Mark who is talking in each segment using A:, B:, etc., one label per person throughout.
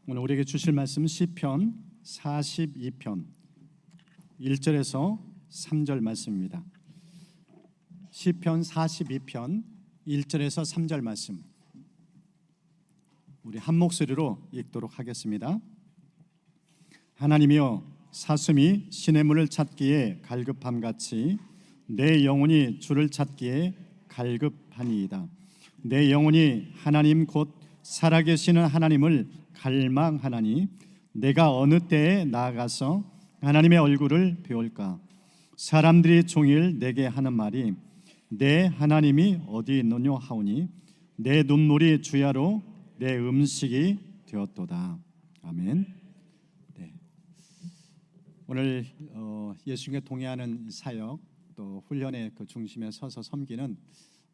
A: 오늘 우리에게 주실 말씀 시편 42편 1절에서 3절 말씀입니다. 시편 42편 1절에서 3절 말씀 우리 한 목소리로 읽도록 하겠습니다. 하나님이여, 사슴이 시냇물을 찾기에 갈급함같이 내 영혼이 주를 찾기에 갈급하니이다. 내 영혼이 하나님 곧 살아계시는 하나님을 갈망하나니 내가 어느 때에 나아가서 하나님의 얼굴을 배울까? 사람들이 종일 내게 하는 말이 내 하나님이 어디 있느냐 하오니 내 눈물이 주야로 내 음식이 되었도다. 아멘. 네. 오늘 예수님께 동의하는 사역 또 훈련의 그 중심에 서서 섬기는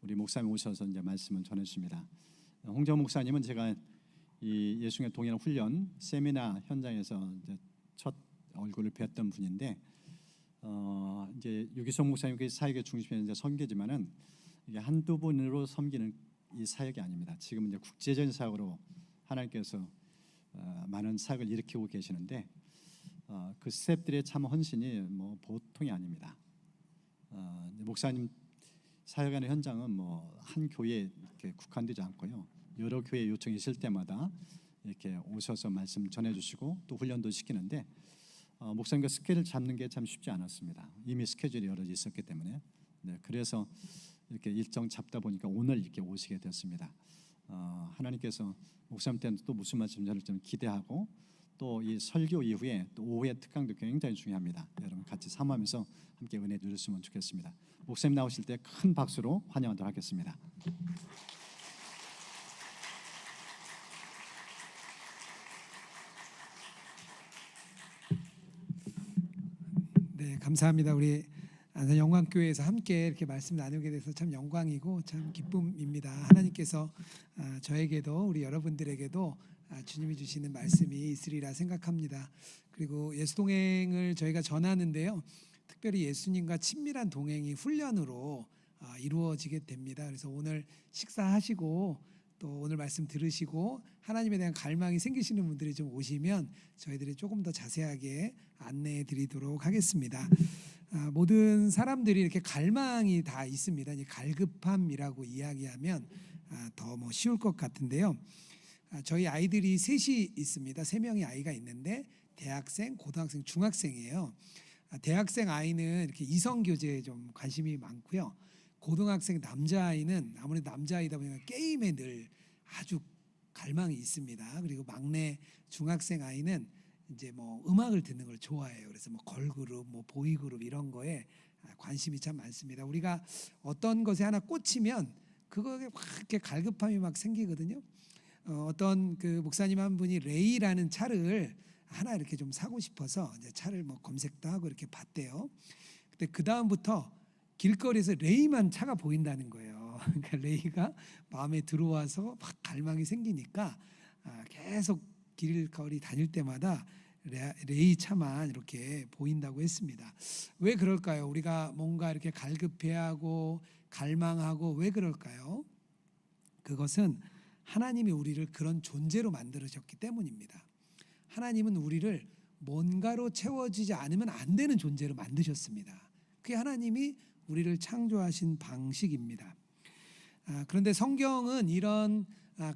A: 우리 목사님 오셔서 이제 말씀을 전해주십니다. 홍정 목사님은 제가 이 예수님께 동의하는 훈련 세미나 현장에서 이제 첫 얼굴을 뵀던 분인데 이제 유기성 목사님 그 사역의 중심에 이제 섬기지만은 이게 한두 분으로 섬기는 이 사역이 아닙니다. 지금 이제 국제적인 사역으로 하나님께서 많은 사역을 일으키고 계시는데 그 스태프들의 참 헌신이 뭐 보통이 아닙니다. 목사님 사역하는 현장은 뭐 한 교회에 이렇게 국한되지 않고요. 여러 교회 요청이 있을 때마다 이렇게 오셔서 말씀 전해주시고 또 훈련도 시키는데 목사님과 스케줄을 잡는 게 참 쉽지 않았습니다. 이미 스케줄이 여러 있었기 때문에 그래서 이렇게 일정 잡다 보니까 오늘 이렇게 오시게 됐습니다. 하나님께서 목사님 때는 또 무슨 말씀 전할지 좀 기대하고 또 이 설교 이후에 또 오후의 특강도 굉장히 중요합니다. 여러분 같이 사모하면서 함께 은혜 누렸으면 좋겠습니다. 목사님 나오실 때 큰 박수로 환영하도록 하겠습니다.
B: 네, 감사합니다. 우리 안산 영광교회에서 함께 이렇게 말씀 나누게 돼서 참 영광이고 참 기쁨입니다. 하나님께서 저에게도 우리 여러분들에게도 주님이 주시는 말씀이 있으리라 생각합니다. 그리고 예수 동행을 저희가 전하는데요, 특별히 예수님과 친밀한 동행이 훈련으로 이루어지게 됩니다. 그래서 오늘 식사하시고 또 오늘 말씀 들으시고 하나님에 대한 갈망이 생기시는 분들이 좀 오시면 저희들이 조금 더 자세하게 안내해 드리도록 하겠습니다. 모든 사람들이 이렇게 갈망이 다 있습니다. 갈급함이라고 이야기하면 더 뭐 쉬울 것 같은데요. 저희 아이들이 셋이 있습니다. 3명의 아이가 있는데 대학생, 고등학생, 중학생이에요. 대학생 아이는 이렇게 이성 교제에 좀 관심이 많고요. 고등학생 남자아이는 아무래도 남자아이다 보니까 게임에 늘 아주 갈망이 있습니다. 그리고 막내 중학생 아이는 이제 뭐 음악을 듣는 걸 좋아해요. 그래서 뭐 걸그룹, 뭐 보이그룹 이런 거에 관심이 참 많습니다. 우리가 어떤 것에 하나 꽂히면 그거에 확 이렇게 갈급함이 막 생기거든요. 어떤 그 목사님 한 분이 레이라는 차를 하나 이렇게 좀 사고 싶어서 이제 차를 뭐 검색도 하고 이렇게 봤대요. 근데 그 다음부터 길거리에서 레이만 차가 보인다는 거예요. 그러니까 레이가 마음에 들어와서 막 갈망이 생기니까 계속 길거리 다닐 때마다 레이 차만 이렇게 보인다고 했습니다. 왜 그럴까요? 우리가 뭔가 이렇게 갈급해하고 갈망하고 왜 그럴까요? 그것은 하나님이 우리를 그런 존재로 만들으셨기 때문입니다. 하나님은 우리를 뭔가로 채워지지 않으면 안 되는 존재로 만드셨습니다. 그게 하나님이 우리를 창조하신 방식입니다. 그런데 성경은 이런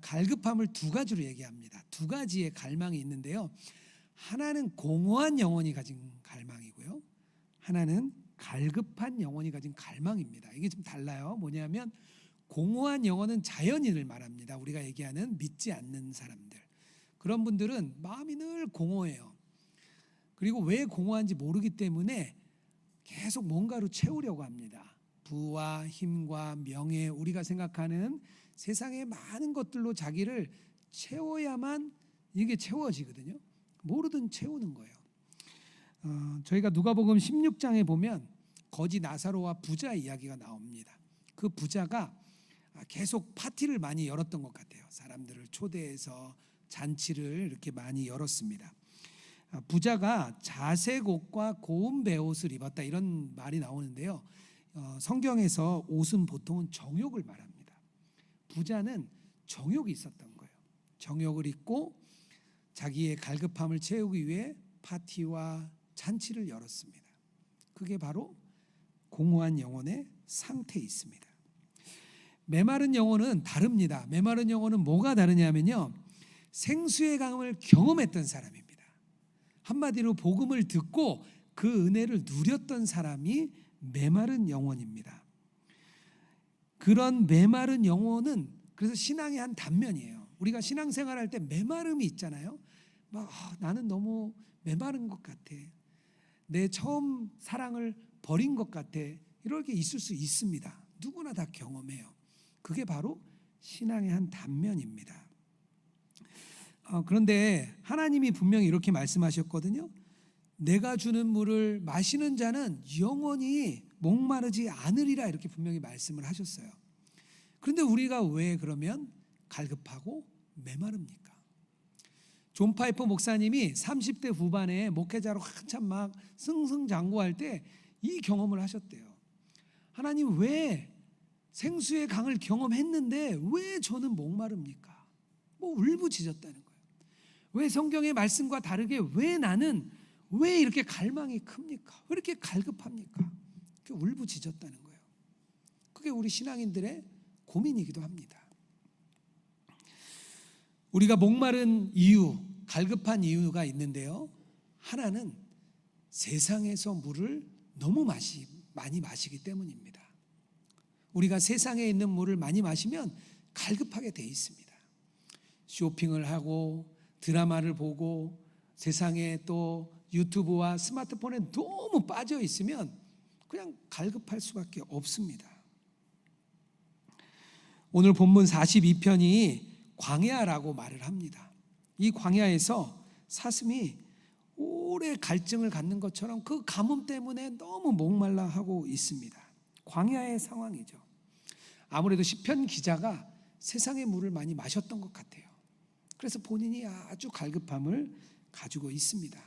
B: 갈급함을 두 가지로 얘기합니다. 두 가지의 갈망이 있는데요. 하나는 공허한 영혼이 가진 갈망이고요. 하나는 갈급한 영혼이 가진 갈망입니다. 이게 좀 달라요. 뭐냐면 공허한 영혼은 자연인을 말합니다. 우리가 얘기하는 믿지 않는 사람들. 그런 분들은 마음이 늘 공허해요. 그리고 왜 공허한지 모르기 때문에 계속 뭔가로 채우려고 합니다. 부와 힘과 명예, 우리가 생각하는 세상의 많은 것들로 자기를 채워야만 이게 채워지거든요. 모르든 채우는 거예요. 저희가 누가복음 16장에 보면 거지 나사로와 부자 이야기가 나옵니다. 그 부자가 계속 파티를 많이 열었던 것 같아요. 사람들을 초대해서 잔치를 이렇게 많이 열었습니다. 부자가 자색 옷과 고운 베옷을 입었다 이런 말이 나오는데요. 성경에서 옷은 보통은 정욕을 말합니다. 부자는 정욕이 있었던 거예요. 정욕을 입고 자기의 갈급함을 채우기 위해 파티와 잔치를 열었습니다. 그게 바로 공허한 영혼의 상태에 있습니다. 메마른 영혼은 다릅니다. 메마른 영혼은 뭐가 다르냐면요, 생수의 강을 경험했던 사람입니다. 한마디로 복음을 듣고 그 은혜를 누렸던 사람이 메마른 영혼입니다. 그런 메마른 영혼은 그래서 신앙의 한 단면이에요. 우리가 신앙생활할 때 메마름이 있잖아요. 막 나는 너무 메마른 것 같아. 내 처음 사랑을 버린 것 같아. 이렇게 있을 수 있습니다. 누구나 다 경험해요. 그게 바로 신앙의 한 단면입니다. 그런데 하나님이 분명히 이렇게 말씀하셨거든요. 내가 주는 물을 마시는 자는 영원히 목마르지 않으리라, 이렇게 분명히 말씀을 하셨어요. 그런데 우리가 왜 그러면 갈급하고 메마릅니까? 존 파이퍼 목사님이 30대 후반에 목회자로 한참 막 승승장구할 때 이 경험을 하셨대요. 하나님, 왜 생수의 강을 경험했는데 왜 저는 목마릅니까? 뭐 울부짖었다는 거예요. 왜 성경의 말씀과 다르게 왜 나는 왜 이렇게 갈망이 큽니까? 왜 이렇게 갈급합니까? 울부짖었다는 거예요. 그게 우리 신앙인들의 고민이기도 합니다. 우리가 목마른 이유, 갈급한 이유가 있는데요, 하나는 세상에서 물을 너무 많이 마시기 때문입니다. 우리가 세상에 있는 물을 많이 마시면 갈급하게 돼 있습니다. 쇼핑을 하고 드라마를 보고 세상에 또 유튜브와 스마트폰에 너무 빠져 있으면 그냥 갈급할 수밖에 없습니다. 오늘 본문 42편이 광야라고 말을 합니다. 이 광야에서 사슴이 오래 갈증을 갖는 것처럼 그 가뭄 때문에 너무 목말라 하고 있습니다. 광야의 상황이죠. 아무래도 시편 기자가 세상의 물을 많이 마셨던 것 같아요. 그래서 본인이 아주 갈급함을 가지고 있습니다.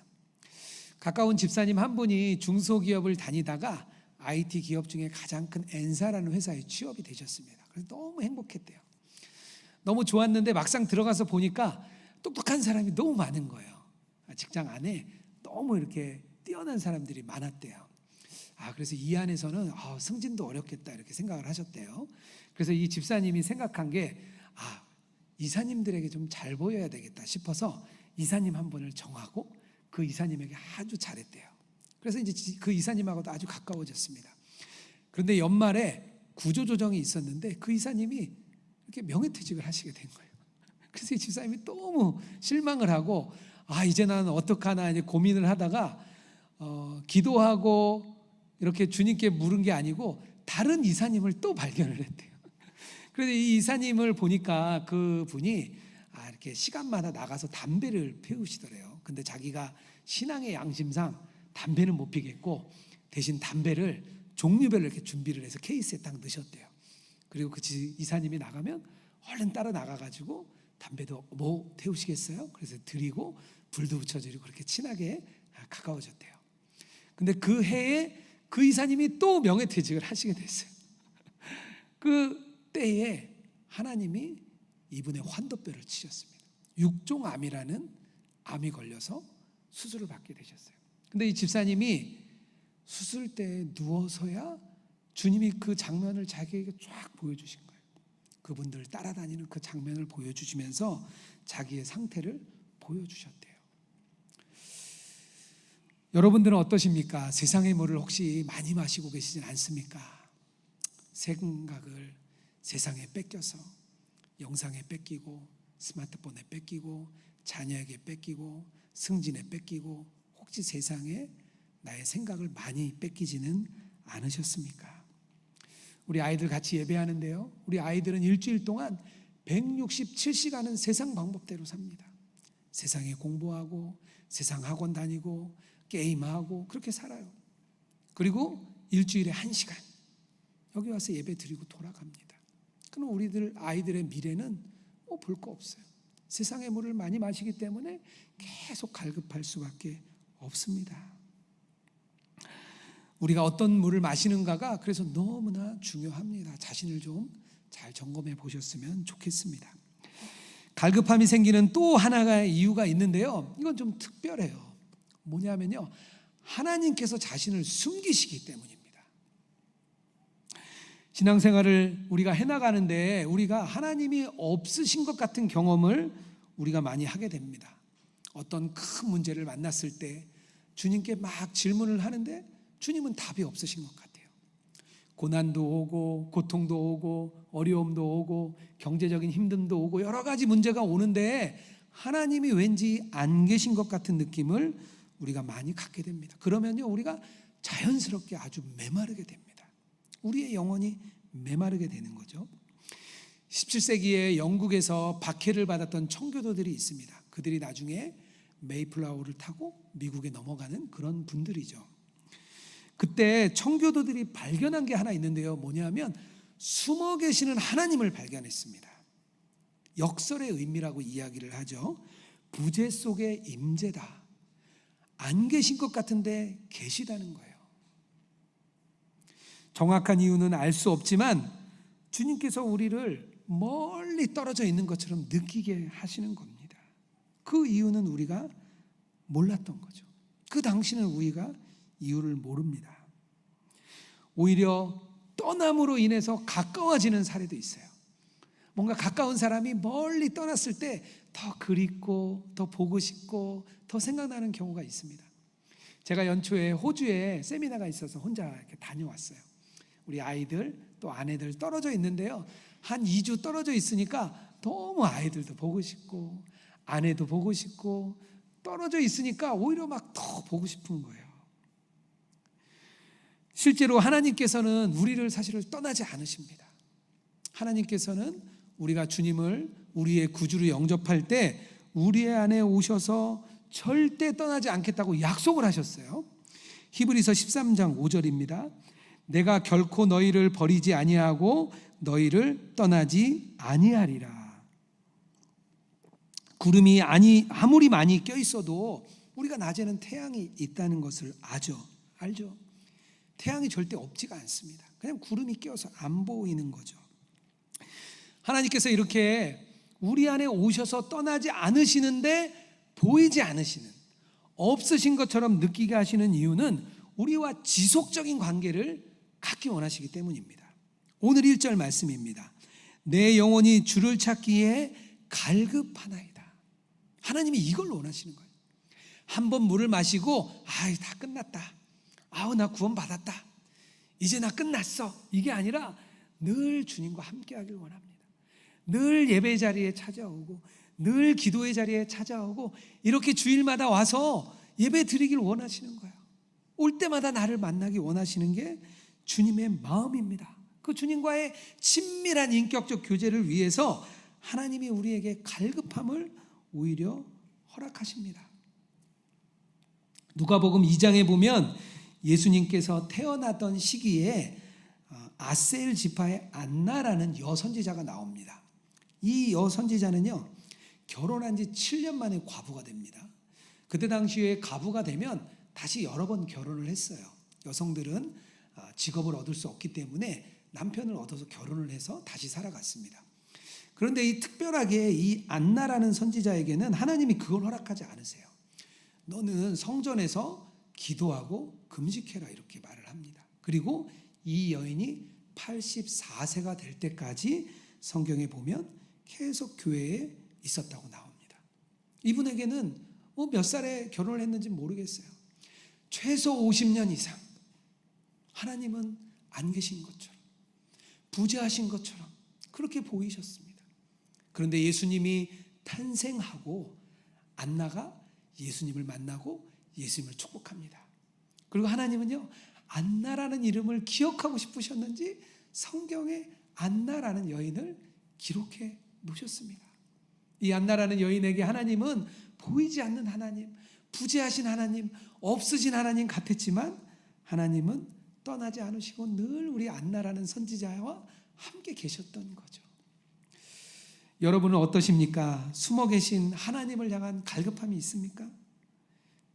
B: 가까운 집사님 한 분이 중소기업을 다니다가 IT 기업 중에 가장 큰 엔사라는 회사에 취업이 되셨습니다. 그래서 너무 행복했대요. 너무 좋았는데 막상 들어가서 보니까 똑똑한 사람이 너무 많은 거예요. 직장 안에 너무 이렇게 뛰어난 사람들이 많았대요. 그래서 이 안에서는 승진도 어렵겠다, 이렇게 생각을 하셨대요. 그래서 이 집사님이 생각한 게 이사님들에게 좀 잘 보여야 되겠다 싶어서 이사님 한 분을 정하고 그 이사님에게 아주 잘했대요. 그래서 이제 그 이사님하고도 아주 가까워졌습니다. 그런데 연말에 구조조정이 있었는데 그 이사님이 이렇게 명예퇴직을 하시게 된 거예요. 그래서 이 집사님이 너무 실망을 하고 이제 나는 어떡하나 이제 고민을 하다가 기도하고 이렇게 주님께 물은 게 아니고 다른 이사님을 또 발견을 했대요. 그래서 이 이사님을 보니까 그 분이 이렇게 시간마다 나가서 담배를 피우시더래요. 근데 자기가 신앙의 양심상 담배는 못 피겠고 대신 담배를 종류별로 이렇게 준비를 해서 케이스에 딱 넣으셨대요. 그리고 그 이사님이 나가면 얼른 따라 나가가지고 담배도 뭐 태우시겠어요? 그래서 드리고 불도 붙여드리고 그렇게 친하게 가까워졌대요. 근데 그 해에 그 이사님이 또 명예퇴직을 하시게 됐어요. 그 때에 하나님이 이분의 환도뼈를 치셨습니다. 육종암이라는 암이 걸려서 수술을 받게 되셨어요. 근데 이 집사님이 수술대에 누워서야 주님이 그 장면을 자기에게 쫙 보여주신 거예요. 그분들 따라다니는 그 장면을 보여주시면서 자기의 상태를 보여주셨대요. 여러분들은 어떠십니까? 세상의 물을 혹시 많이 마시고 계시진 않습니까? 생각을 세상에 뺏겨서 영상에 뺏기고 스마트폰에 뺏기고 자녀에게 뺏기고 승진에 뺏기고 혹시 세상에 나의 생각을 많이 뺏기지는 않으셨습니까? 우리 아이들 같이 예배하는데요, 우리 아이들은 일주일 동안 167시간은 세상 방법대로 삽니다. 세상에 공부하고 세상 학원 다니고 게임하고 그렇게 살아요. 그리고 일주일에 1시간 여기 와서 예배 드리고 돌아갑니다. 그럼 우리들 아이들의 미래는 볼 거 없어요. 세상의 물을 많이 마시기 때문에 계속 갈급할 수밖에 없습니다. 우리가 어떤 물을 마시는가가 그래서 너무나 중요합니다. 자신을 좀 잘 점검해 보셨으면 좋겠습니다. 갈급함이 생기는 또 하나의 이유가 있는데요. 이건 좀 특별해요. 뭐냐면요, 하나님께서 자신을 숨기시기 때문입니다. 신앙생활을 우리가 해나가는데 우리가 하나님이 없으신 것 같은 경험을 우리가 많이 하게 됩니다. 어떤 큰 문제를 만났을 때 주님께 막 질문을 하는데 주님은 답이 없으신 것 같아요. 고난도 오고 고통도 오고 어려움도 오고 경제적인 힘듦도 오고 여러 가지 문제가 오는데 하나님이 왠지 안 계신 것 같은 느낌을 우리가 많이 갖게 됩니다. 그러면요, 우리가 자연스럽게 아주 메마르게 됩니다. 우리의 영혼이 메마르게 되는 거죠. 17세기에 영국에서 박해를 받았던 청교도들이 있습니다. 그들이 나중에 메이플라워를 타고 미국에 넘어가는 그런 분들이죠. 그때 청교도들이 발견한 게 하나 있는데요. 뭐냐면 숨어 계시는 하나님을 발견했습니다. 역설의 의미라고 이야기를 하죠. 부재 속의 임재다. 안 계신 것 같은데 계시다는 거예요. 정확한 이유는 알 수 없지만 주님께서 우리를 멀리 떨어져 있는 것처럼 느끼게 하시는 겁니다. 그 이유는 우리가 몰랐던 거죠. 그 당시는 우리가 이유를 모릅니다. 오히려 떠남으로 인해서 가까워지는 사례도 있어요. 뭔가 가까운 사람이 멀리 떠났을 때 더 그립고 더 보고 싶고 더 생각나는 경우가 있습니다. 제가 연초에 호주에 세미나가 있어서 혼자 이렇게 다녀왔어요. 우리 아이들 또 아내들 떨어져 있는데요, 한 2주 떨어져 있으니까 너무 아이들도 보고 싶고 아내도 보고 싶고 떨어져 있으니까 오히려 막 더 보고 싶은 거예요. 실제로 하나님께서는 우리를 사실을 떠나지 않으십니다. 하나님께서는 우리가 주님을 우리의 구주로 영접할 때 우리 안에 오셔서 절대 떠나지 않겠다고 약속을 하셨어요. 히브리서 13장 5절입니다. 내가 결코 너희를 버리지 아니하고 너희를 떠나지 아니하리라. 구름이 아무리 많이 껴 있어도 우리가 낮에는 태양이 있다는 것을 알죠. 태양이 절대 없지가 않습니다. 그냥 구름이 껴서 안 보이는 거죠. 하나님께서 이렇게 우리 안에 오셔서 떠나지 않으시는데 보이지 않으시는, 없으신 것처럼 느끼게 하시는 이유는 우리와 지속적인 관계를 갖기 원하시기 때문입니다. 오늘 1절 말씀입니다. 내 영혼이 주를 찾기에 갈급하나이다. 하나님이 이걸 원하시는 거예요. 한 번 물을 마시고 다 끝났다. 나 구원받았다. 이제 나 끝났어. 이게 아니라 늘 주님과 함께하길 원합니다. 늘 예배 자리에 찾아오고 늘 기도의 자리에 찾아오고 이렇게 주일마다 와서 예배 드리길 원하시는 거예요. 올 때마다 나를 만나기 원하시는 게 주님의 마음입니다. 그 주님과의 친밀한 인격적 교제를 위해서 하나님이 우리에게 갈급함을 오히려 허락하십니다. 누가복음 2장에 보면 예수님께서 태어나던 시기에 아셀 지파의 안나라는 여선지자가 나옵니다. 이 여선지자는요, 결혼한 지 7년 만에 과부가 됩니다. 그때 당시에 과부가 되면 다시 여러 번 결혼을 했어요. 여성들은 직업을 얻을 수 없기 때문에 남편을 얻어서 결혼을 해서 다시 살아갔습니다. 그런데 이 특별하게 이 안나라는 선지자에게는 하나님이 그걸 허락하지 않으세요. 너는 성전에서 기도하고 금식해라, 이렇게 말을 합니다. 그리고 이 여인이 84세가 될 때까지 성경에 보면 계속 교회에 있었다고 나옵니다. 이분에게는 몇 살에 결혼을 했는지 모르겠어요. 최소 50년 이상 하나님은 안 계신 것처럼, 부재하신 것처럼 그렇게 보이셨습니다. 그런데 예수님이 탄생하고 안나가 예수님을 만나고 예수님을 축복합니다. 그리고 하나님은요, 안나라는 이름을 기억하고 싶으셨는지 성경에 안나라는 여인을 기록해 놓으셨습니다. 이 안나라는 여인에게 하나님은 보이지 않는 하나님, 부재하신 하나님, 없으신 하나님 같았지만 하나님은 떠나지 않으시고 늘 우리 안나라는 선지자와 함께 계셨던 거죠. 여러분은 어떠십니까? 숨어 계신 하나님을 향한 갈급함이 있습니까?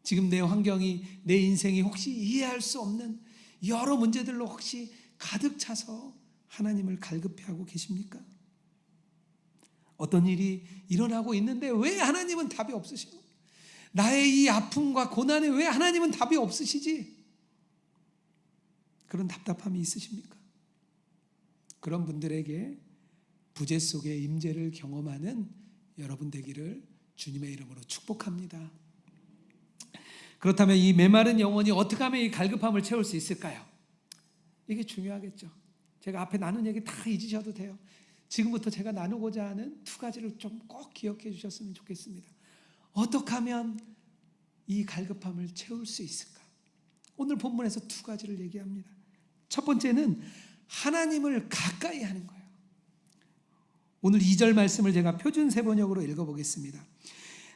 B: 지금 내 환경이, 내 인생이 혹시 이해할 수 없는 여러 문제들로 혹시 가득 차서 하나님을 갈급해하고 계십니까? 어떤 일이 일어나고 있는데 왜 하나님은 답이 없으시고, 나의 이 아픔과 고난에 왜 하나님은 답이 없으시지? 그런 답답함이 있으십니까? 그런 분들에게 부재 속의 임재를 경험하는 여러분 되기를 주님의 이름으로 축복합니다. 그렇다면 이 메마른 영혼이 어떻게 하면 이 갈급함을 채울 수 있을까요? 이게 중요하겠죠. 제가 앞에 나눈 얘기 다 잊으셔도 돼요. 지금부터 제가 나누고자 하는 두 가지를 좀 꼭 기억해 주셨으면 좋겠습니다. 어떻게 하면 이 갈급함을 채울 수 있을까? 오늘 본문에서 두 가지를 얘기합니다. 첫 번째는 하나님을 가까이 하는 거예요. 오늘 2절 말씀을 제가 표준 세번역으로 읽어보겠습니다.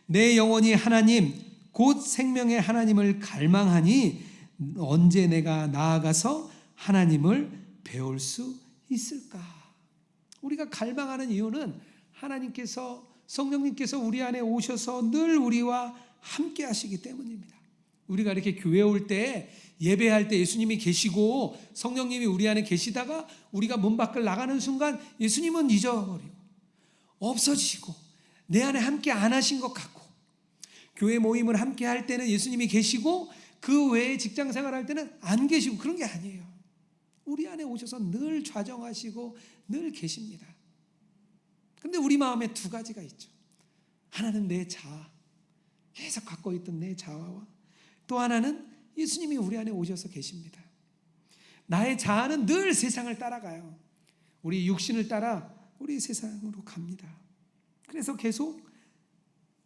B: 내 영혼이 하나님 곧 생명의 하나님을 갈망하니 언제 내가 나아가서 하나님을 배울 수 있을까? 우리가 갈망하는 이유는 하나님께서, 성령님께서 우리 안에 오셔서 늘 우리와 함께 하시기 때문입니다. 우리가 이렇게 교회 올 때, 예배할 때 예수님이 계시고 성령님이 우리 안에 계시다가 우리가 문 밖을 나가는 순간 예수님은 잊어버리고 없어지시고 내 안에 함께 안 하신 것 같고, 교회 모임을 함께 할 때는 예수님이 계시고 그 외에 직장 생활할 때는 안 계시고, 그런 게 아니에요. 우리 안에 오셔서 늘 좌정하시고 늘 계십니다. 근데 우리 마음에 두 가지가 있죠. 하나는 내 자아, 계속 갖고 있던 내 자아와, 또 하나는 예수님이 우리 안에 오셔서 계십니다. 나의 자아는 늘 세상을 따라가요. 우리 육신을 따라 우리 세상으로 갑니다. 그래서 계속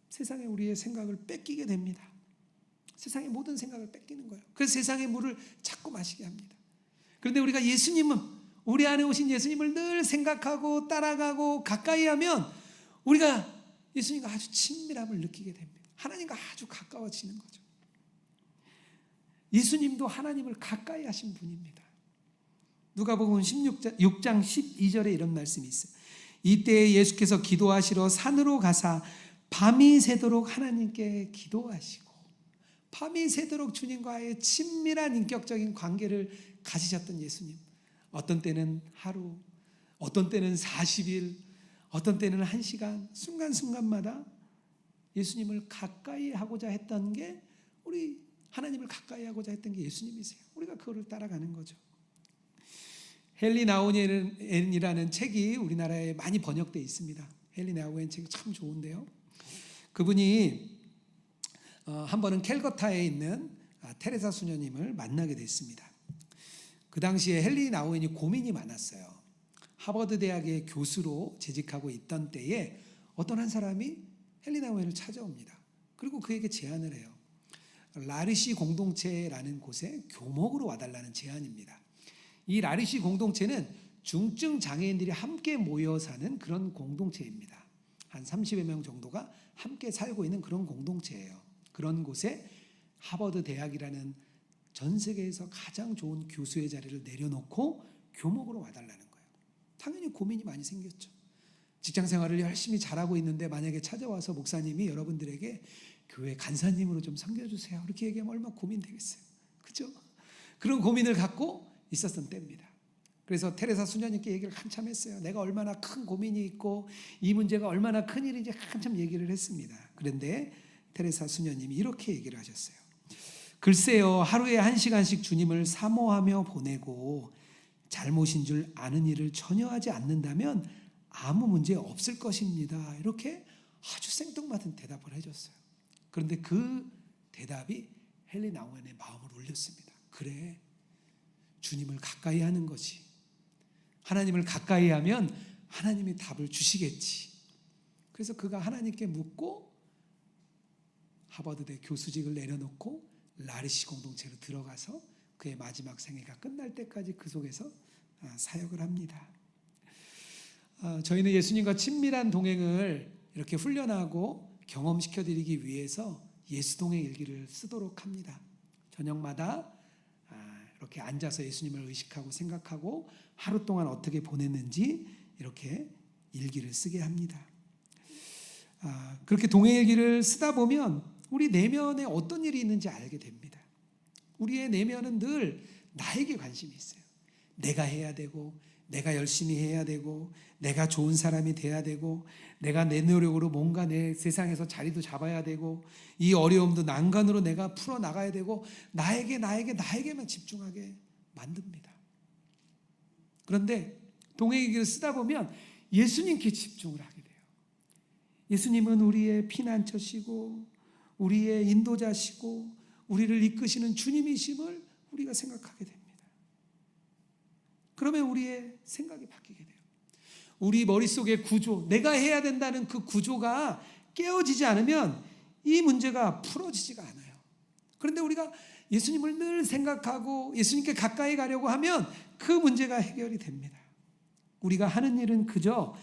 B: 세상에 우리의 생각을 뺏기게 됩니다. 세상의 모든 생각을 뺏기는 거예요. 그래서 세상의 물을 자꾸 마시게 합니다. 그런데 우리가 예수님은, 우리 안에 오신 예수님을 늘 생각하고 따라가고 가까이 하면 우리가 예수님과 아주 친밀함을 느끼게 됩니다. 하나님과 아주 가까워지는 거죠. 예수님도 하나님을 가까이 하신 분입니다. 누가복음 6장 12절에 이런 말씀이 있어요. 이때 예수께서 기도하시러 산으로 가사 밤이 새도록 하나님께 기도하시고, 밤이 새도록 주님과의 친밀한 인격적인 관계를 가지셨던 예수님, 어떤 때는 하루, 어떤 때는 40일, 어떤 때는 1시간, 순간순간마다 예수님을 가까이 하고자 했던 게, 우리 하나님을 가까이 하고자 했던 게 예수님이세요. 우리가 그거를 따라가는 거죠. 헨리 나우엔이라는 책이 우리나라에 많이 번역되어 있습니다. 헨리 나우엔 책이 참 좋은데요, 그분이 한 번은 캘커타에 있는 테레사 수녀님을 만나게 됐습니다. 그 당시에 헨리 나우엔이 고민이 많았어요. 하버드 대학의 교수로 재직하고 있던 때에 어떤 한 사람이 헨리 나우엔을 찾아옵니다. 그리고 그에게 제안을 해요. 라르시 공동체라는 곳에 교목으로 와달라는 제안입니다. 이 라르시 공동체는 중증 장애인들이 함께 모여 사는 그런 공동체입니다. 한 30여 명 정도가 함께 살고 있는 그런 공동체예요. 그런 곳에 하버드 대학이라는 전 세계에서 가장 좋은 교수의 자리를 내려놓고 교목으로 와달라는 거예요. 당연히 고민이 많이 생겼죠. 직장 생활을 열심히 잘하고 있는데 만약에 찾아와서 목사님이 여러분들에게 교회 간사님으로 좀 섬겨주세요, 이렇게 얘기하면 얼마나 고민되겠어요. 그죠? 그런 고민을 갖고 있었던 때입니다. 그래서 테레사 수녀님께 얘기를 한참 했어요. 내가 얼마나 큰 고민이 있고 이 문제가 얼마나 큰 일인지 한참 얘기를 했습니다. 그런데 테레사 수녀님이 이렇게 얘기를 하셨어요. 글쎄요, 하루에 1시간씩 주님을 사모하며 보내고 잘못인 줄 아는 일을 전혀 하지 않는다면 아무 문제 없을 것입니다. 이렇게 아주 생뚱맞은 대답을 해줬어요. 그런데 그 대답이 헨리 나우엔의 마음을 울렸습니다. 그래, 주님을 가까이 하는 거지. 하나님을 가까이 하면 하나님이 답을 주시겠지. 그래서 그가 하나님께 묻고 하버드대 교수직을 내려놓고 라르시 공동체로 들어가서 그의 마지막 생애가 끝날 때까지 그 속에서 사역을 합니다. 저희는 예수님과 친밀한 동행을 이렇게 훈련하고 경험시켜드리기 위해서 예수동행 일기를 쓰도록 합니다. 저녁마다 이렇게 앉아서 예수님을 의식하고 생각하고 하루 동안 어떻게 보냈는지 이렇게 일기를 쓰게 합니다. 그렇게 동행일기를 쓰다 보면 우리 내면에 어떤 일이 있는지 알게 됩니다. 우리의 내면은 늘 나에게 관심이 있어요. 내가 해야 되고 내가 열심히 해야 되고 내가 좋은 사람이 돼야 되고 내가 내 노력으로 뭔가 내 세상에서 자리도 잡아야 되고 이 어려움도 난간으로 내가 풀어나가야 되고 나에게만 집중하게 만듭니다. 그런데 동행의 길을 쓰다 보면 예수님께 집중을 하게 돼요. 예수님은 우리의 피난처시고 우리의 인도자시고 우리를 이끄시는 주님이심을 우리가 생각하게 됩니다. 그러면 우리의 생각이 바뀌게 돼요. 우리 머릿속의 구조, 내가 해야 된다는 그 구조가 깨어지지 않으면 이 문제가 풀어지지가 않아요. 그런데 우리가 예수님을 늘 생각하고 예수님께 가까이 가려고 하면 그 문제가 해결이 됩니다. 우리가 하는 일은 그저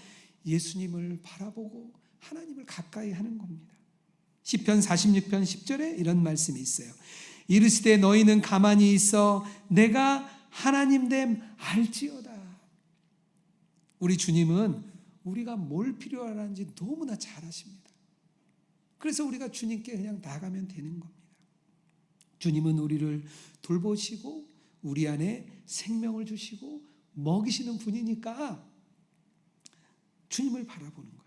B: 예수님을 바라보고 하나님을 가까이 하는 겁니다. 시편 46편 10절에 이런 말씀이 있어요. 이르시되 너희는 가만히 있어 내가 하나님 됨 알지어다. 우리 주님은 우리가 뭘 필요하는지 너무나 잘 아십니다. 그래서 우리가 주님께 그냥 나가면 되는 겁니다. 주님은 우리를 돌보시고 우리 안에 생명을 주시고 먹이시는 분이니까 주님을 바라보는 거예요.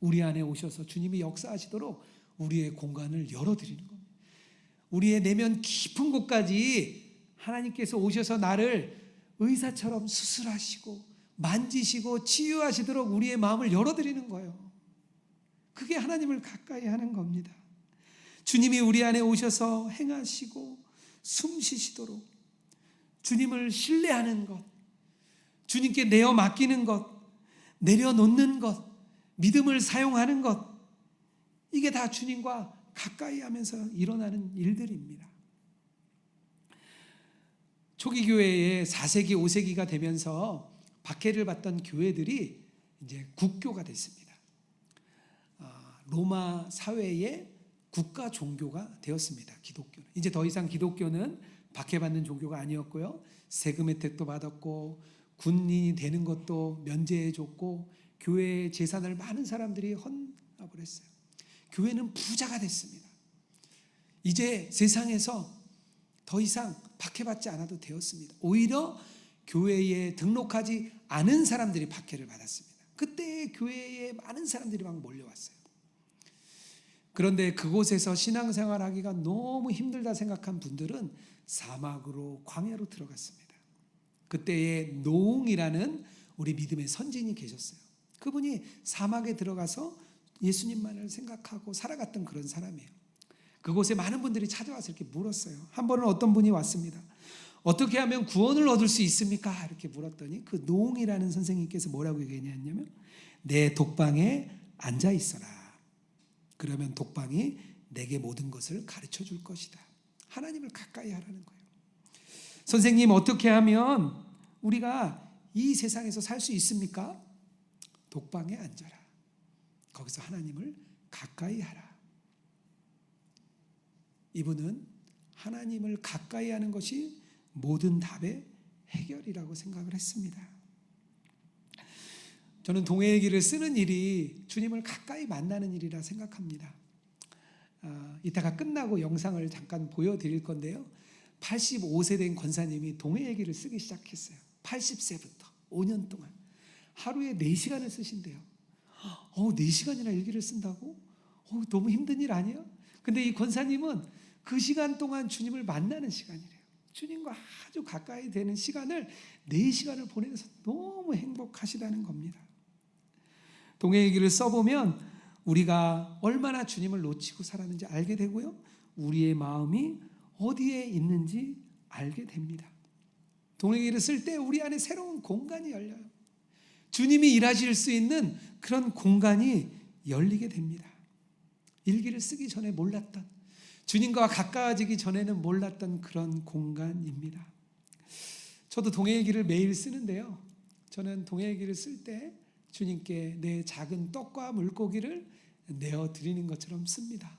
B: 우리 안에 오셔서 주님이 역사하시도록 우리의 공간을 열어드리는 겁니다. 우리의 내면 깊은 곳까지 하나님께서 오셔서 나를 의사처럼 수술하시고 만지시고 치유하시도록 우리의 마음을 열어드리는 거예요. 그게 하나님을 가까이 하는 겁니다. 주님이 우리 안에 오셔서 행하시고 숨 쉬시도록 주님을 신뢰하는 것, 주님께 내어 맡기는 것, 내려놓는 것, 믿음을 사용하는 것, 이게 다 주님과 가까이 하면서 일어나는 일들입니다. 초기 교회에 4세기, 5세기가 되면서 박해를 받던 교회들이 이제 국교가 됐습니다. 로마 사회의 국가 종교가 되었습니다. 기독교는. 이제 더 이상 기독교는 박해받는 종교가 아니었고요. 세금 혜택도 받았고 군인이 되는 것도 면제해줬고 교회의 재산을 많은 사람들이 헌납을 했어요. 교회는 부자가 됐습니다. 이제 세상에서 더 이상 박해받지 않아도 되었습니다. 오히려 교회에 등록하지 않은 사람들이 박해를 받았습니다. 그때 교회에 많은 사람들이 막 몰려왔어요. 그런데 그곳에서 신앙생활하기가 너무 힘들다 생각한 분들은 사막으로 광야로 들어갔습니다. 그때에 노웅이라는 우리 믿음의 선진이 계셨어요. 그분이 사막에 들어가서 예수님만을 생각하고 살아갔던 그런 사람이에요. 그곳에 많은 분들이 찾아와서 이렇게 물었어요. 한 번은 어떤 분이 왔습니다. 어떻게 하면 구원을 얻을 수 있습니까? 이렇게 물었더니 그 노웅이라는 선생님께서 뭐라고 얘기했냐면 내 독방에 앉아 있어라. 그러면 독방이 내게 모든 것을 가르쳐 줄 것이다. 하나님을 가까이 하라는 거예요. 선생님, 어떻게 하면 우리가 이 세상에서 살 수 있습니까? 독방에 앉아라. 거기서 하나님을 가까이 하라. 이분은 하나님을 가까이 하는 것이 모든 답의 해결이라고 생각을 했습니다. 저는 동해의 길을 쓰는 일이 주님을 가까이 만나는 일이라 생각합니다. 이따가 끝나고 영상을 잠깐 보여드릴 건데요. 85세 된 권사님이 동해의 길을 쓰기 시작했어요. 80세부터 5년 동안 하루에 4시간을 쓰신대요. 4시간이나 일기를 쓴다고? 너무 힘든 일 아니에요? 근데 이 권사님은 그 시간 동안 주님을 만나는 시간이래요. 주님과 아주 가까이 되는 시간을 4시간을 보내서 너무 행복하시다는 겁니다. 동해의 길을 써보면 우리가 얼마나 주님을 놓치고 살았는지 알게 되고요. 우리의 마음이 어디에 있는지 알게 됩니다. 동해의 길을 쓸 때 우리 안에 새로운 공간이 열려요. 주님이 일하실 수 있는 그런 공간이 열리게 됩니다. 일기를 쓰기 전에 몰랐던, 주님과 가까워지기 전에는 몰랐던 그런 공간입니다. 저도 동해의 길을 매일 쓰는데요. 저는 동해의 길을 쓸 때 주님께 내 작은 떡과 물고기를 내어드리는 것처럼 씁니다.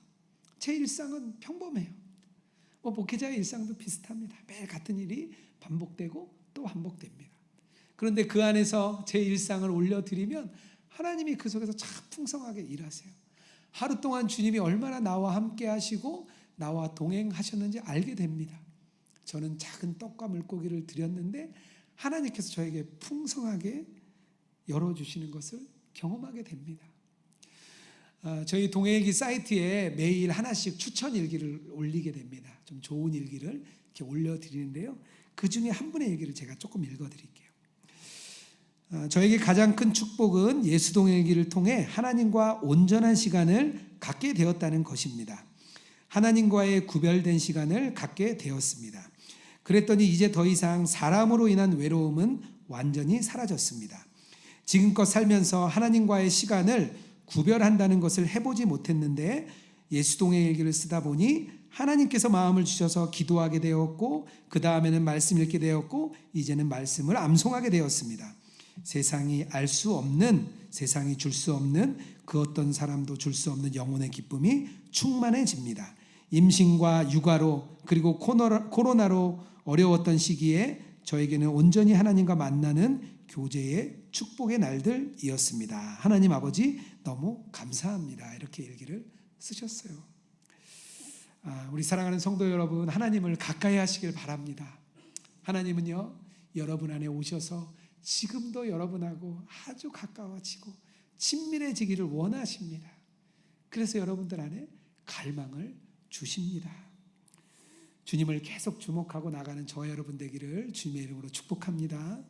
B: 제 일상은 평범해요. 목회자의 일상도 비슷합니다. 매일 같은 일이 반복되고 또 반복됩니다. 그런데 그 안에서 제 일상을 올려드리면 하나님이 그 속에서 참 풍성하게 일하세요. 하루 동안 주님이 얼마나 나와 함께 하시고 나와 동행하셨는지 알게 됩니다. 저는 작은 떡과 물고기를 드렸는데 하나님께서 저에게 풍성하게 열어주시는 것을 경험하게 됩니다. 저희 동해일기 사이트에 매일 하나씩 추천 일기를 올리게 됩니다. 좀 좋은 일기를 이렇게 올려드리는데요. 그 중에 한 분의 일기를 제가 조금 읽어드릴게요. 저에게 가장 큰 축복은 예수 동해일기를 통해 하나님과 온전한 시간을 갖게 되었다는 것입니다. 하나님과의 구별된 시간을 갖게 되었습니다. 그랬더니 이제 더 이상 사람으로 인한 외로움은 완전히 사라졌습니다. 지금껏 살면서 하나님과의 시간을 구별한다는 것을 해보지 못했는데 예수동의 일기를 쓰다 보니 하나님께서 마음을 주셔서 기도하게 되었고 그 다음에는 말씀 읽게 되었고 이제는 말씀을 암송하게 되었습니다. 세상이 알 수 없는, 세상이 줄 수 없는, 그 어떤 사람도 줄 수 없는 영혼의 기쁨이 충만해집니다. 임신과 육아로 그리고 코로나로 어려웠던 시기에 저에게는 온전히 하나님과 만나는 교제의 축복의 날들이었습니다. 하나님 아버지 너무 감사합니다. 이렇게 일기를 쓰셨어요. 우리 사랑하는 성도 여러분, 하나님을 가까이 하시길 바랍니다. 하나님은요, 여러분 안에 오셔서 지금도 여러분하고 아주 가까워지고 친밀해지기를 원하십니다. 그래서 여러분들 안에 갈망을 주십니다. 주님을 계속 주목하고 나가는 저 여러분 되기를 주님의 이름으로 축복합니다.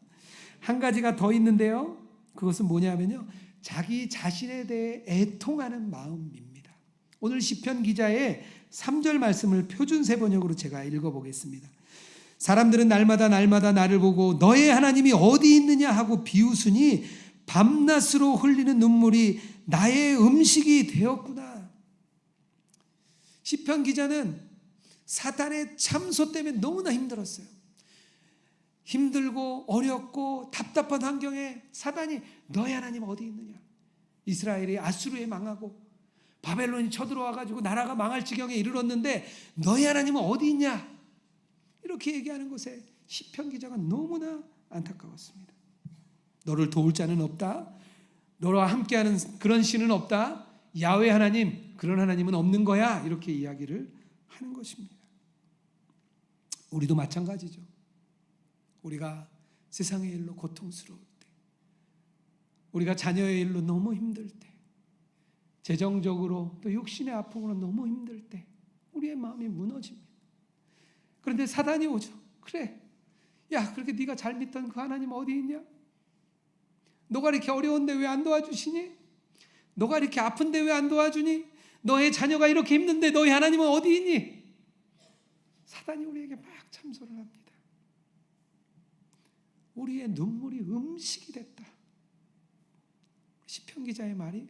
B: 한 가지가 더 있는데요. 그것은 뭐냐면요, 자기 자신에 대해 애통하는 마음입니다. 오늘 시편 기자의 3절 말씀을 표준세 번역으로 제가 읽어보겠습니다. 사람들은 날마다 나를 보고 너의 하나님이 어디 있느냐 하고 비웃으니 밤낮으로 흘리는 눈물이 나의 음식이 되었구나. 시편 기자는 사탄의 참소 때문에 너무나 힘들었어요. 힘들고 어렵고 답답한 환경에 사단이 너의 하나님 어디 있느냐, 이스라엘이 아수르에 망하고 바벨론이 쳐들어와가지고 나라가 망할 지경에 이르렀는데 너의 하나님은 어디 있냐, 이렇게 얘기하는 것에 시편 기자가 너무나 안타까웠습니다. 너를 도울 자는 없다, 너와 함께하는 그런 신은 없다, 야훼 하나님, 그런 하나님은 없는 거야, 이렇게 이야기를 하는 것입니다. 우리도 마찬가지죠. 우리가 세상의 일로 고통스러울 때, 우리가 자녀의 일로 너무 힘들 때, 재정적으로 또 육신의 아픔으로 너무 힘들 때 우리의 마음이 무너집니다. 그런데 사단이 오죠. 그래, 야, 그렇게 네가 잘 믿던 그 하나님 어디 있냐? 너가 이렇게 어려운데 왜 안 도와주시니? 너가 이렇게 아픈데 왜 안 도와주니? 너의 자녀가 이렇게 힘든데 너의 하나님은 어디 있니? 사단이 우리에게 막 참소를 합니다. 우리의 눈물이 음식이 됐다. 시편 기자의 말이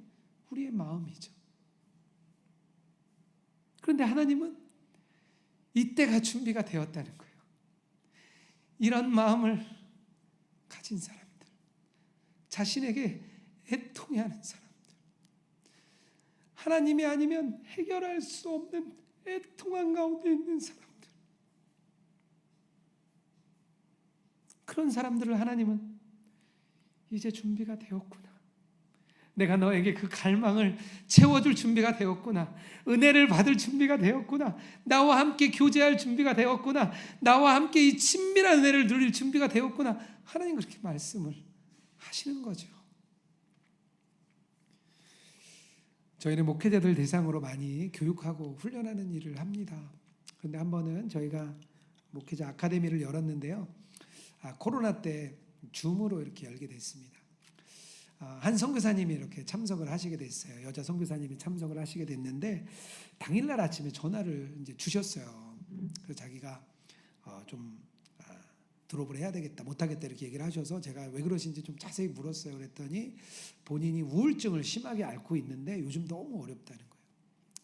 B: 우리의 마음이죠. 그런데 하나님은 이때가 준비가 되었다는 거예요. 이런 마음을 가진 사람들, 자신에게 애통해하는 사람들, 하나님이 아니면 해결할 수 없는 애통한 가운데 있는 사람들, 그런 사람들을 하나님은 이제 준비가 되었구나, 내가 너에게 그 갈망을 채워줄 준비가 되었구나, 은혜를 받을 준비가 되었구나, 나와 함께 교제할 준비가 되었구나, 나와 함께 이 친밀한 은혜를 누릴 준비가 되었구나, 하나님 그렇게 말씀을 하시는 거죠. 저희는 목회자들 대상으로 많이 교육하고 훈련하는 일을 합니다. 그런데 한 번은 저희가 목회자 아카데미를 열었는데요, 코로나 때 줌으로 이렇게 열게 됐습니다. 한 선교사님이 이렇게 참석을 하시게 됐어요. 여자 선교사님이 참석을 하시게 됐는데 당일날 아침에 전화를 이제 주셨어요. 그래서 자기가 좀 드롭을 해야 되겠다, 못하겠다 이렇게 얘기를 하셔서 제가 왜 그러신지 좀 자세히 물었어요. 그랬더니 본인이 우울증을 심하게 앓고 있는데 요즘 너무 어렵다는 거예요.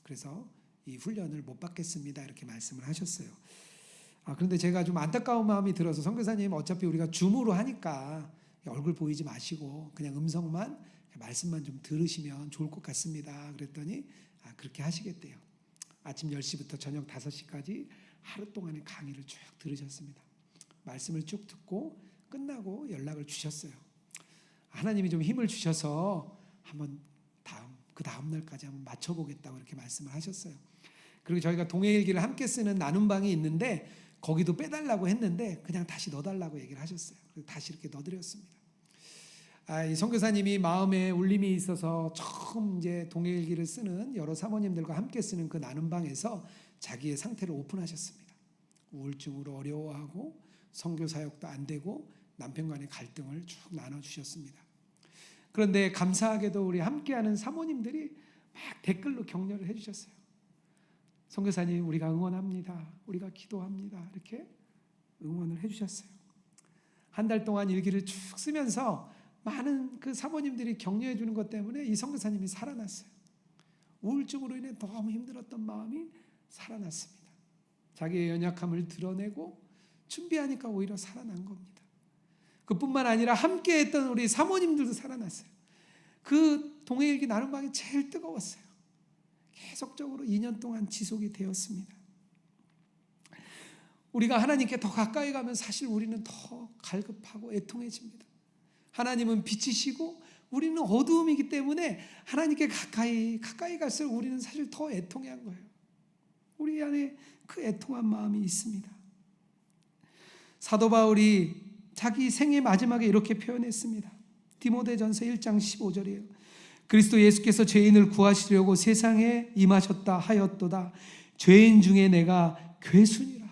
B: 그래서 이 훈련을 못 받겠습니다 이렇게 말씀을 하셨어요. 그런데 제가 좀 안타까운 마음이 들어서, 선교사님 어차피 우리가 줌으로 하니까 얼굴 보이지 마시고 그냥 음성만, 말씀만 좀 들으시면 좋을 것 같습니다. 그랬더니 그렇게 하시겠대요. 아침 10시부터 저녁 5시까지 하루 동안의 강의를 쭉 들으셨습니다. 말씀을 쭉 듣고 끝나고 연락을 주셨어요. 하나님이 좀 힘을 주셔서 한번 그 다음 날까지 한번 맞춰보겠다고 이렇게 말씀을 하셨어요. 그리고 저희가 동해일기를 함께 쓰는 나눔방이 있는데 거기도 빼달라고 했는데 그냥 다시 넣어달라고 얘기를 하셨어요. 그래서 다시 이렇게 넣어드렸습니다. 이 선교사님이 마음에 울림이 있어서 처음 이제 동해일기를 쓰는 여러 사모님들과 함께 쓰는 그 나눔방에서 자기의 상태를 오픈하셨습니다. 우울증으로 어려워하고 선교 사역도 안 되고 남편과의 갈등을 쭉 나눠주셨습니다. 그런데 감사하게도 우리 함께하는 사모님들이 막 댓글로 격려를 해주셨어요. 선교사님, 우리가 응원합니다. 우리가 기도합니다. 이렇게 응원을 해주셨어요. 한 달 동안 일기를 쭉 쓰면서 많은 그 사모님들이 격려해 주는 것 때문에 이 선교사님이 살아났어요. 우울증으로 인해 너무 힘들었던 마음이 살아났습니다. 자기의 연약함을 드러내고 준비하니까 오히려 살아난 겁니다. 그뿐만 아니라 함께했던 우리 사모님들도 살아났어요. 그 동해일기 나눔방이 제일 뜨거웠어요. 계속적으로 2년 동안 지속이 되었습니다. 우리가 하나님께 더 가까이 가면 사실 우리는 더 갈급하고 애통해집니다. 하나님은 빛이시고 우리는 어두움이기 때문에 하나님께 가까이 갈수록 우리는 사실 더 애통해한 거예요. 우리 안에 그 애통한 마음이 있습니다. 사도 바울이 자기 생의 마지막에 이렇게 표현했습니다. 디모데전서 1장 15절이에요. 그리스도 예수께서 죄인을 구하시려고 세상에 임하셨다 하였도다. 죄인 중에 내가 괴순이라.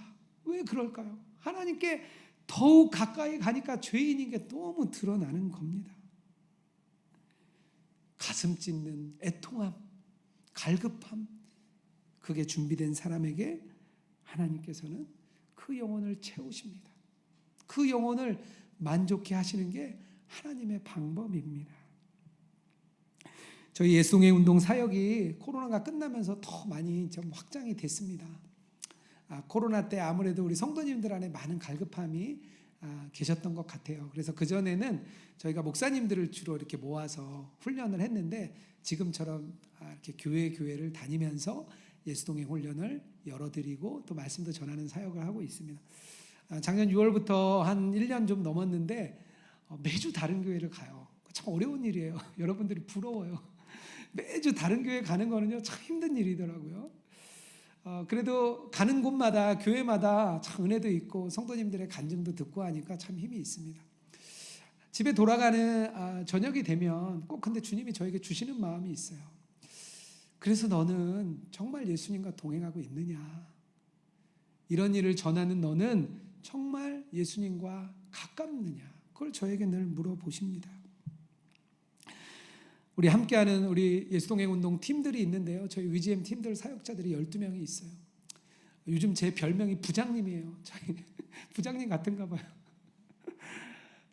B: 왜 그럴까요? 하나님께 더욱 가까이 가니까 죄인인 게 너무 드러나는 겁니다. 가슴 찢는 애통함, 갈급함, 그게 준비된 사람에게 하나님께서는 그 영혼을 채우십니다. 그 영혼을 만족해 하시는 게 하나님의 방법입니다. 저희 예수동행 운동 사역이 코로나가 끝나면서 더 많이 좀 확장이 됐습니다. 코로나 때 아무래도 우리 성도님들 안에 많은 갈급함이 계셨던 것 같아요. 그래서 그전에는 저희가 목사님들을 주로 이렇게 모아서 훈련을 했는데 지금처럼 이렇게 교회를 다니면서 예수동행 훈련을 열어드리고 또 말씀도 전하는 사역을 하고 있습니다. 작년 6월부터 한 1년 좀 넘었는데 매주 다른 교회를 가요. 참 어려운 일이에요. 여러분들이 부러워요. 매주 다른 교회 가는 거는요 참 힘든 일이더라고요. 그래도 가는 곳마다 교회마다 참 은혜도 있고 성도님들의 간증도 듣고 하니까 참 힘이 있습니다. 집에 돌아가는 저녁이 되면 꼭 근데 주님이 저에게 주시는 마음이 있어요. 그래서 너는 정말 예수님과 동행하고 있느냐? 이런 일을 전하는 너는 정말 예수님과 가깝느냐? 그걸 저에게 늘 물어보십니다. 우리 함께하는 우리 예수동행 운동 팀들이 있는데요. 저희 위지엠 팀들 사역자들이 12명이 있어요. 요즘 제 별명이 부장님이에요. 저희 부장님 같은가 봐요.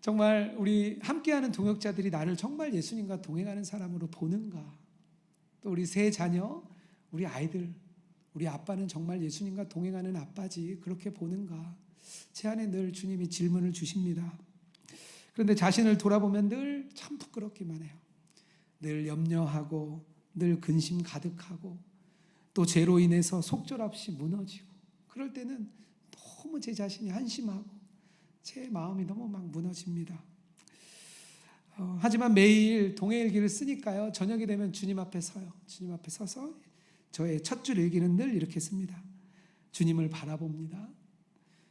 B: 정말 우리 함께하는 동역자들이 나를 정말 예수님과 동행하는 사람으로 보는가? 또 우리 세 자녀, 우리 아이들, 우리 아빠는 정말 예수님과 동행하는 아빠지 그렇게 보는가? 제 안에 늘 주님이 질문을 주십니다. 그런데 자신을 돌아보면 늘 참 부끄럽기만 해요. 늘 염려하고 늘 근심 가득하고 또 죄로 인해서 속절없이 무너지고 그럴 때는 너무 제 자신이 한심하고 제 마음이 너무 막 무너집니다. 하지만 매일 동해일기를 쓰니까요. 저녁이 되면 주님 앞에 서요. 주님 앞에 서서 저의 첫 줄 일기는 늘 이렇게 씁니다. 주님을 바라봅니다.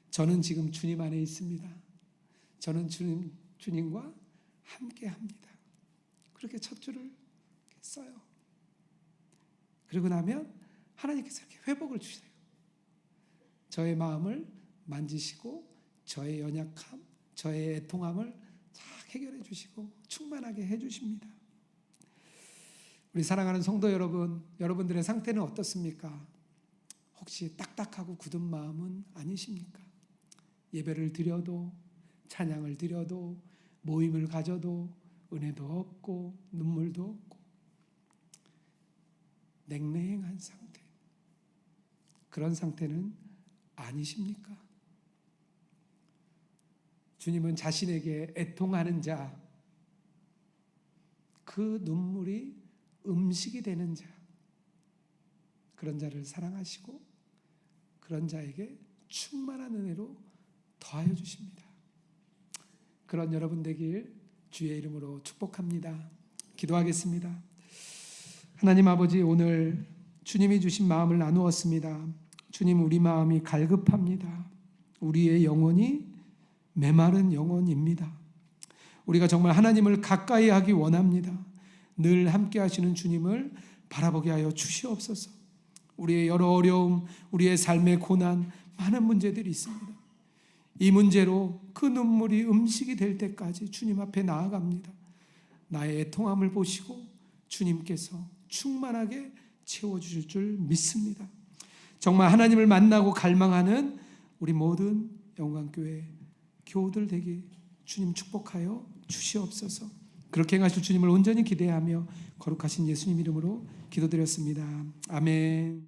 B: 저는 지금 주님 안에 있습니다. 저는 주님과 함께합니다. 그렇게 첫 줄을 써요. 그리고 나면 하나님께서 이렇게 회복을 주세요. 저의 마음을 만지시고 저의 연약함, 저의 애통함을 잘 해결해 주시고 충만하게 해 주십니다. 우리 사랑하는 성도 여러분, 여러분들의 상태는 어떻습니까? 혹시 딱딱하고 굳은 마음은 아니십니까? 예배를 드려도 찬양을 드려도 모임을 가져도 은혜도 없고 눈물도 없고 냉랭한 상태, 그런 상태는 아니십니까? 주님은 자신에게 애통하는 자, 그 눈물이 음식이 되는 자, 그런 자를 사랑하시고 그런 자에게 충만한 은혜로 더하여 주십니다. 그런 여러분 되길 주의 이름으로 축복합니다. 기도하겠습니다. 하나님 아버지, 오늘 주님이 주신 마음을 나누었습니다. 주님, 우리 마음이 갈급합니다. 우리의 영혼이 메마른 영혼입니다. 우리가 정말 하나님을 가까이 하기 원합니다. 늘 함께 하시는 주님을 바라보게 하여 주시옵소서. 우리의 여러 어려움, 우리의 삶의 고난, 많은 문제들이 있습니다. 이 문제로 그 눈물이 음식이 될 때까지 주님 앞에 나아갑니다. 나의 애통함을 보시고 주님께서 충만하게 채워주실 줄 믿습니다. 정말 하나님을 만나고 갈망하는 우리 모든 영광교회 교우들 되기 주님 축복하여 주시옵소서. 그렇게 행하실 주님을 온전히 기대하며 거룩하신 예수님 이름으로 기도드렸습니다. 아멘.